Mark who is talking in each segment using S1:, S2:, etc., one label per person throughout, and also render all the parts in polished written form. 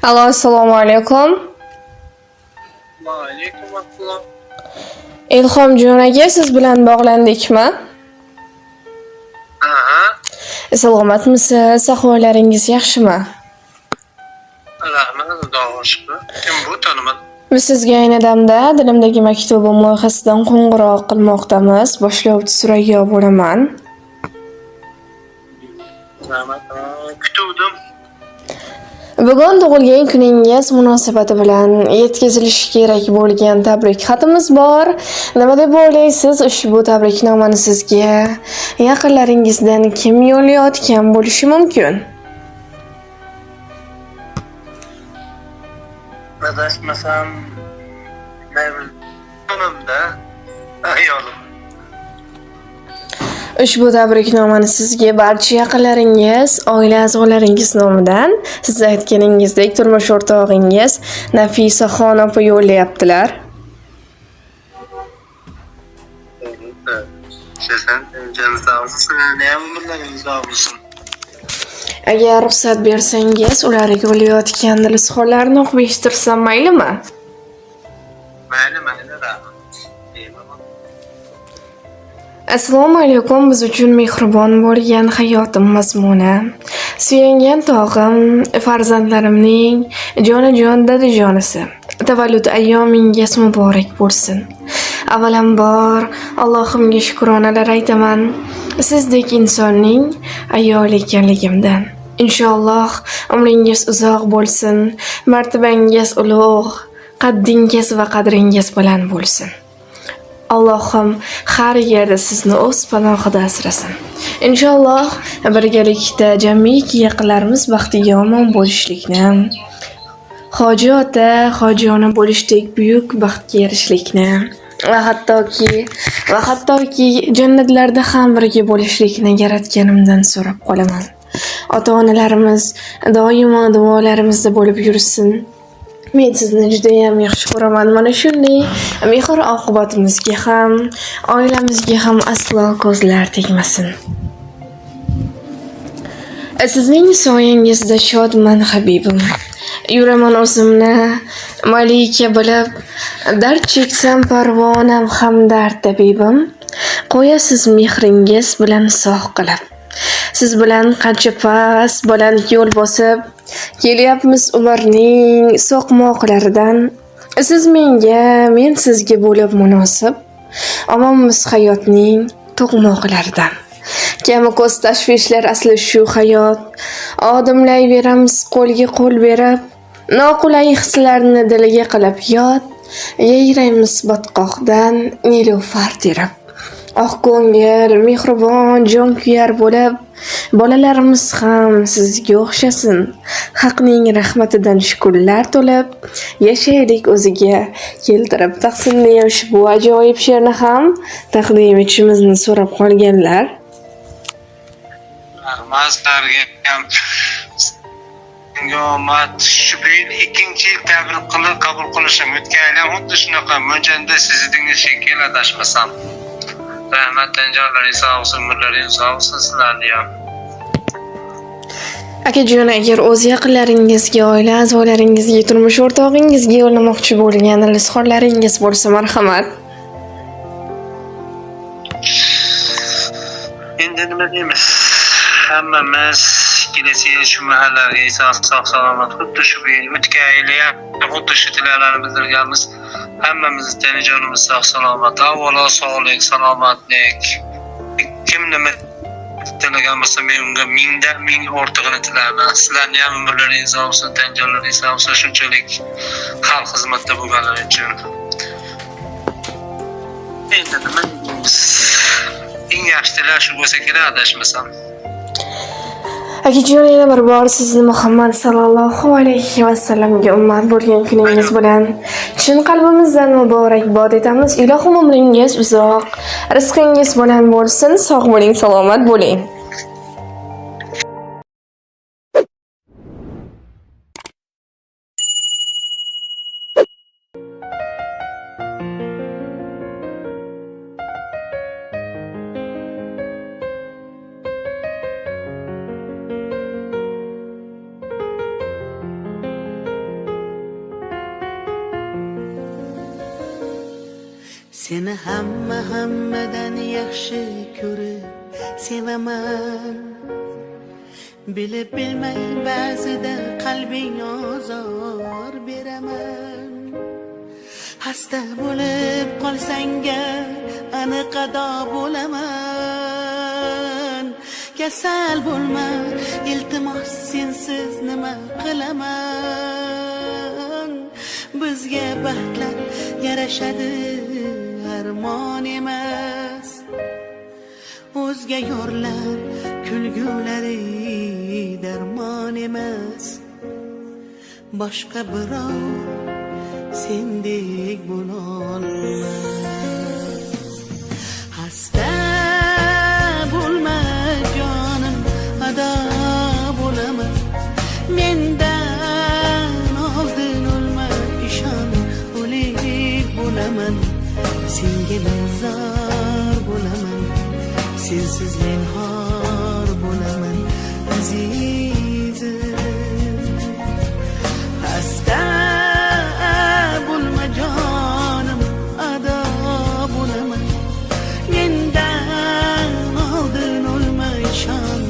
S1: Alo, assalomu alaykum.
S2: Va alaykum assalom.
S1: Ilhomjon aka, siz bilan bog'landikmi?
S2: Aha,
S1: Salomatmisiz? Ahvollaringiz yaxshimi?
S2: rahmat, Xudoga shukr. Kim bu tanimadim?
S1: Biz sizga ayni damda dilimdagi maktubim loyihasidan qo'ng'iroq qilmoqdamiz. Boshlovchi Surayyo bo'laman.
S2: Rahmat. Kutuvdim.
S1: Bugun tug'ilgan kuningiz munosabati bilan yetkazilishi kerak bo'lgan tabrik xatimiz bor. Nima deb o'ylaysiz? Ushbu tabriknomani sizga yaqinlaringizdan kim yo'llayotgan bo'lishi mumkin?
S2: Adashmasam, onamda ayolim.
S1: Ushbu tabriknomani sizga barcha yaqinlaringiz, oila a'zolaringiz nomidan siz aytganingizdek turmush o'rtog'ingiz Nafisaxon opa yo'llayaptilar.
S2: Sizdan canınız sağ olsun. Ne umurlarınız sağ olsun.
S1: Agar ruxsat bersangiz, ular yo'llayotgan izhorlarni o'qib eshittirsam maylimi?
S2: Mayli, rahmat. Eyvallah.
S1: Assalomu alaykum. Biz uchun mehribon bo'lgan hayotim mazmuni. Suyangan tog'im, farzandlarimning jonajon dadajonisi. Tavallud ayyomingiz muborak bo'lsin. Avvalambor Allohimga shukronalar aytaman. Sizdek insonning ayoli ekanligimdan. Inshaalloh umringiz uzoq bo'lsin, martabangiz ulug', qaddingiz va qadringiz baland bo'lsin. Allohim har yerda sizni o'z panohida asrasin. Inshaalloh birgalikda jamiki yaqinlarimiz baxtiga omon bo'lishlikni, hoji ota, hoji ona bo'lishdek buyuk baxtga erishishlikni va hattoki jannatlarda ham birga bo'lishlikni yaratganimdan so'rab qolaman. Ota-onalarimiz doimo duolarimizda bo'lib yursin. Men sizni juda ham yaxshi ko'raman. Mana shunday mehr oqibatimizga ham, oilamizga ham aslo ko'zlar tegmasin. Sizning soyangizda shodman habibim. Yuraman o'zimni malika bilib, dard cheksam parvonam hamdard tabibim. Qo'yasiz mehringiz bilan sog' qilib. Siz bilan qancha past, baland yo'l bosib kelyapmiz umrning so'qmoqlaridan. Siz menga, men sizga bo'lib munosib. Omonmiz hayotning to'qmoqlaridan. Kami ko'z tashvishlar asli shu hayot. Odimlayveramiz qo'lga qo'l berib, noqulay hislarni diliga qilib yod. Yayraymiz botqoqdan nilufar terib. Oq ko'ngil, mehribon, jonkuyar bo'lib, bolalarimiz ham sizga o'xshasin. Haqning rahmatidan shukrlar to'lib, yashaylik o'ziga keltirib taqsim deya ushbu ajoyib she'rni ham taqdim etishimizni so'rab qolganlar.
S2: Rahmat sizlarga ham. Omad shu yil ikkinchi yil tabrik qilib qabul qilishim o'tgan yil xuddi shunaqa mo'ljanda siz edingiz shekilli adashmasam. Rahmat tanjonlaringiz sog' olsin, umrlaringiz sog' olsin sizlarni ham.
S1: Akajon, agar o'z yaqinlaringizga, oila a'zolaringizga, turmush o'rtog'ingizga yo'llamoqchi bo'lgan izhorlaringiz bo'lsa, marhamat.
S2: Endi nima deymiz? Hammamiz kelasi shu mahallaga sog' salomat xuddi shu o'tgan yil ham xuddi shu tilaklarni bildirganmiz. Hammamiz tanajonimiz sog' salomat. Avvalo sog'lik, salomatlik. Kim nima tilagan bo'lsa men unga mingdan ming ortig'ini tilayman. Sizlarning ham umrlaringiz sog' bo'lsin, tanjonlaringiz sog' bo'lsin, shunchalik xalq xizmatida bo'lganlari uchun. Endi nima deymiz? Eng yaxshi tilak shu bo'lsa kerak, adashmasam.
S1: Akajon, yana bir bor sizni Muhammad sallallohu alayhi va sallamga ummat bo'lgan kuningiz bilan chin qalbimizdan muborakbod etamiz. Ilohim umringiz uzoq, rizqingiz baland bo'lsin. Sog' bo'ling, salomat bo'ling.
S3: Seni hammadan yaxshi ko'rib sevaman. Bilib bilmay ba'zida qalbing ozor beraman. Hasta bo'lib qolsanga aniq ado bo'laman. Kasal bo'lma, iltimos sensiz nima qilaman. Bizga baxtlar yarashadi, armon emas. O'zga yorlar kulgulari darmon emas. Boshqa birov sendek bo'lolmas. Hasta bo'lma jonim, ado bo'laman. Mendan oldin o'lma, ishon, o'lik bo'laman. Senga bezor bo'laman, sensiz men xor bo'laman azizim. Hasta bo'lma jonim, ado bo'laman. Mendan oldin o'lma, ishon,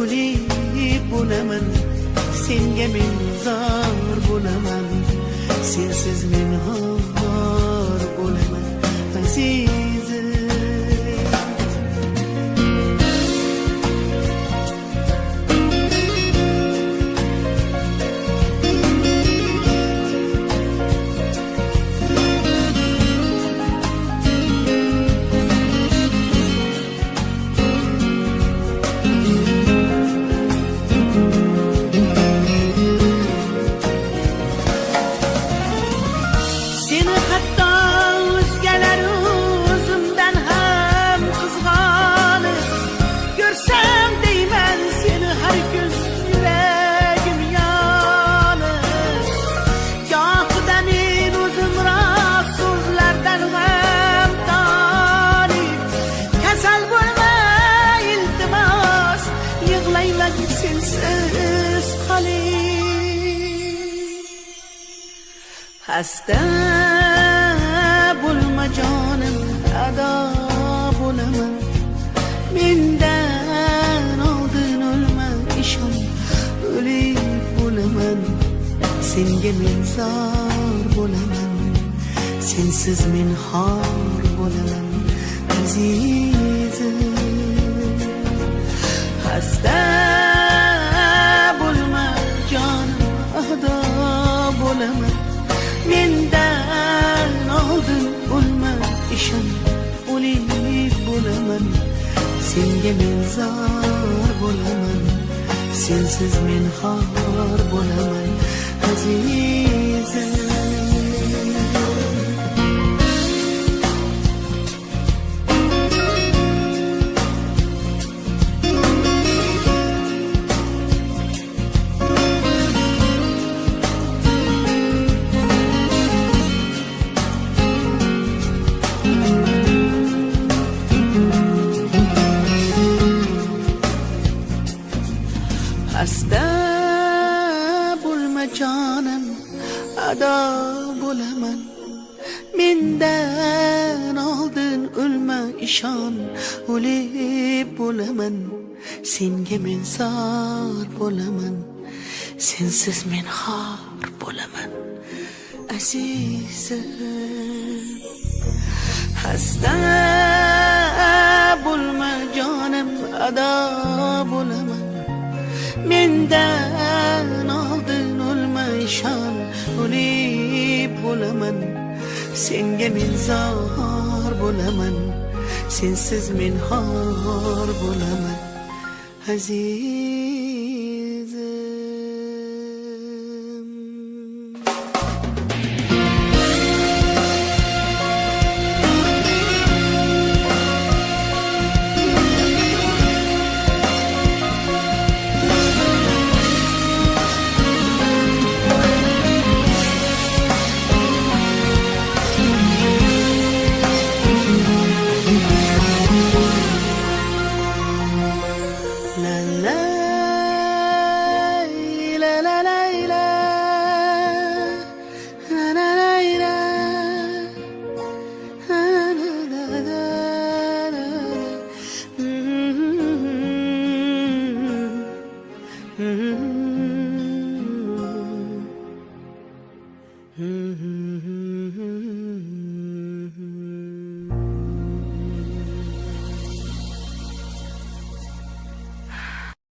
S3: o'lik bo'laman. Senga men zor bo'laman, sensiz men xor bo'laman azizim. Hasta bo'lma jonim, ado bo'laman. Mendan oldin o'lma, ishon, o'lik bo'laman. Senga men zor bo'laman, sensiz men xor bo'laman azizim. Hasta bo'lma jonim, ado bo'laman. Mendan oldin o'lma, ishon, o'lik bo'laman. Senga men zor bo'laman, sensiz men xor bo'laman azizim. Hasta bo'lma jonim, ado bo'laman. Mendan oldin o'lma, ishon, o'lik bo'laman. Senga men zor bo'laman, sensiz men xor bo'laman azizim. Hasta bo'lma jonim, ado bo'laman. Mendan oldin o'lma, ishon, o'lik bo'laman. Senga men zor bo'laman, sensiz men xor bo'laman azizim. La la